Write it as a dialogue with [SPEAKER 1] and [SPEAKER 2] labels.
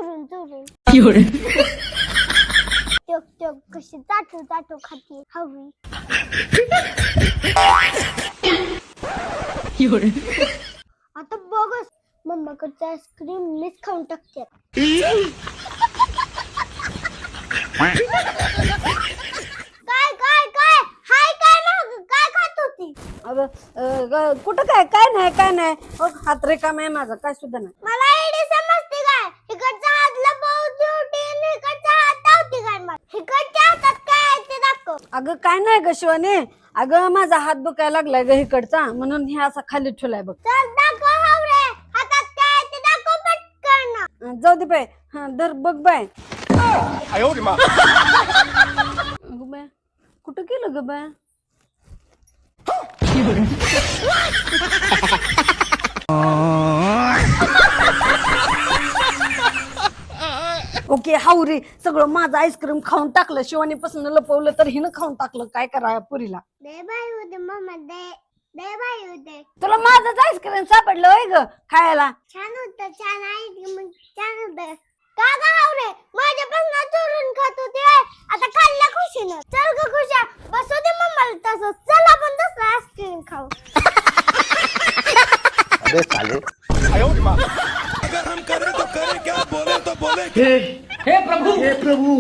[SPEAKER 1] चोरून चोरून
[SPEAKER 2] 有人，
[SPEAKER 1] टक टक कशी चाटू चाटू खाती हवी
[SPEAKER 2] 有人，
[SPEAKER 1] आता बघच मम्माकडचं आईस्क्रीम मीच खाऊन टाकते काय काय काय हाय काय ना काय खात होती
[SPEAKER 3] अगं कुठं काय नाही हात रिकामा आहे माझा काय सुद्धा नाही.
[SPEAKER 1] मला एडी समजते काय इकडचा हात लपवती होती आणि इकडचा हात धावती काय मला इकडच्या हातात काय आहे ते दाखव
[SPEAKER 3] अगं काय नाही ग शिवानी अगं माझा हात दुखायला लागलाय ग इकडचा म्हणून हे असा खाली ठेवलाय बघ.
[SPEAKER 1] चल दाखव हावरे हातात काय आहे ते दाखव पटकन
[SPEAKER 3] जाऊ दे बाय हा धर बघ बाय.
[SPEAKER 4] 哎呦我的妈！
[SPEAKER 3] अगं बाय कुठं गेलं ग बाय.
[SPEAKER 2] 有人，
[SPEAKER 3] ओके हावरी सगळं माझं आईस्क्रीम खाऊन टाकलं शिवानीपासून लपवलं तर हिनं खाऊन टाकलं काय करा पुरीला.
[SPEAKER 1] दे बाई होते मम्मा दे बाई होते
[SPEAKER 3] तुला माझंच आईस्क्रीम सापडलं होय ग खायला.
[SPEAKER 1] छान होतं छान आहे मग छान होतं का ग हावरे माझ्यापासून चोरून खात होती आता खाल्ल्या खुशीनं चल ग खुशा बसू दे मम्माला तसं चल आपण दुसरं आईस्क्रीम खाऊ
[SPEAKER 4] अबे साले 哎呦我的妈！
[SPEAKER 5] अगर हम करें तो करें क्या बोले तो बोले
[SPEAKER 2] हे प्रभु